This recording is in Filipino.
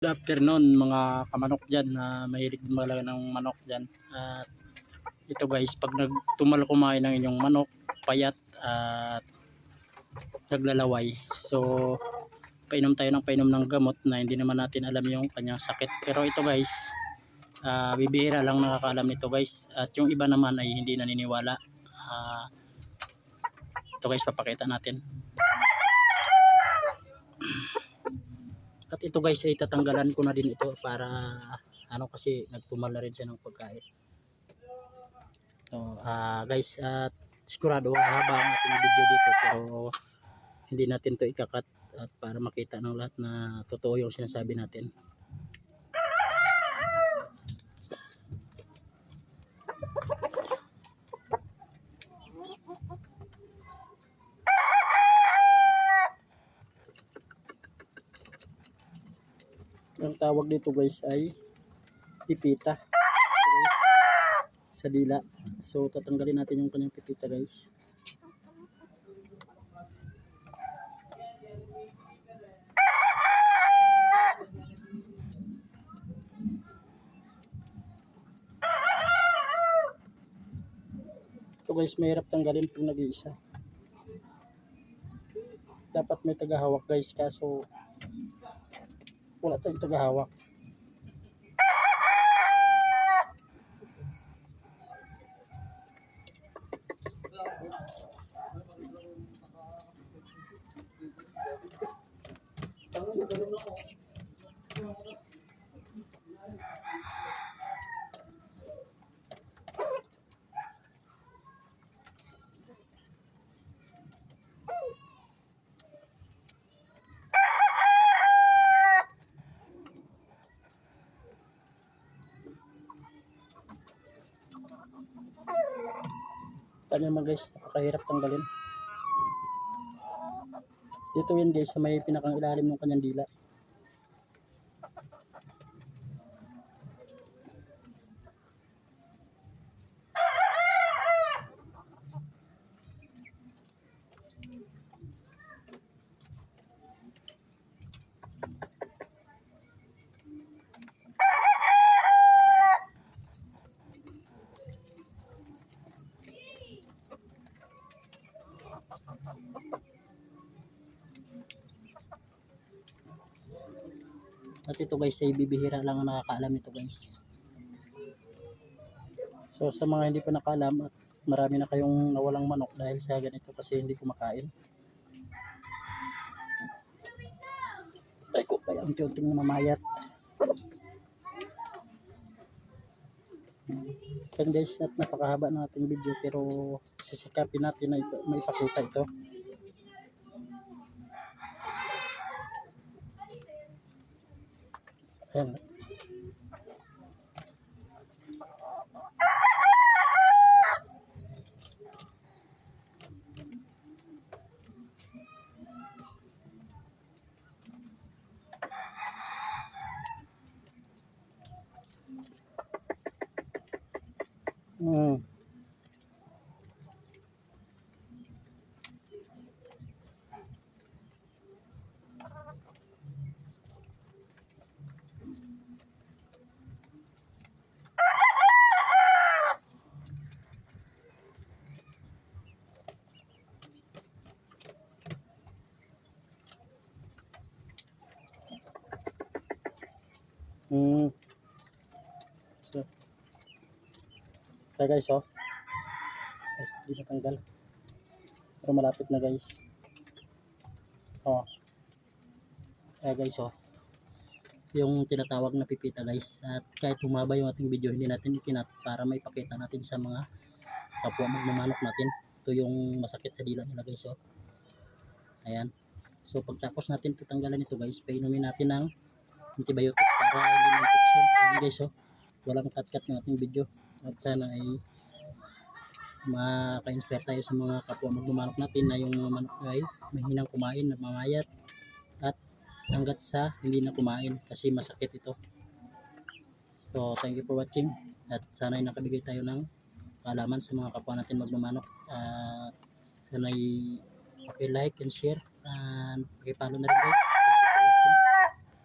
Good afternoon mga kamanok dyan na mahilig malaga ng manok dyan. At ito guys, pag nagtumal kumain ng inyong manok, payat at naglalaway. So, painom tayo ng painom ng gamot na hindi naman natin alam yung kanyang sakit. Pero ito guys, bibihira lang nakakaalam nito guys. At yung iba naman ay hindi naniniwala. Ito guys, papakita natin. At ito guys ay tatanggalan ko na din ito para kasi nagtumal na rin siya ng pagkain. So guys, at sigurado haba ang ating video dito pero hindi natin to ikakat at para makita ng lahat na totoo yung sinasabi natin. Ang tawag dito guys ay pipita. So, guys, sa dila. So tatanggalin natin yung kanyang pipita guys. Ito guys, mahirap tanggalin pag nag-iisa. Dapat may tagahawak guys, kaso wala tayong tagahawak. Tanya naman guys, napakahirap tanggalin. Dito yun guys, sa may pinakang ilalim ng kanyang dila. At ito guys ay bibihira lang ang nakakaalam nito guys. So sa mga hindi pa nakaalam at marami na kayong nawalang manok dahil sa ganito kasi hindi kumakain. Ay ko kaya unti-unting mamayat. Yan guys, at napakahaba ng ating video pero sisikapin natin na maipakita ito. Ayan. So, kaya guys ay, hindi natanggal pero malapit na guys. Kaya guys yung tinatawag na pipita guys, at kahit humaba yung ating video hindi natin ikinat para maipakita natin sa mga kapwa magmamanok natin. Ito yung masakit sa dila nila guys. Ayan, so pagtapos natin tatanggalan ito guys, painumin natin ng antibiotic para hindi ma-infection. Ayan guys walang cut ng ating video at sana ay maka-inspire tayo sa mga kapwa magmamanok natin na yung mga manok ay mahinang kumain, nagmamayat at hanggat sa hindi na kumain kasi masakit ito. So thank you for watching at sana ay nakabigay tayo ng kaalaman sa mga kapwa natin magmamanok. Sana ay like and share and paki-follow na rin guys.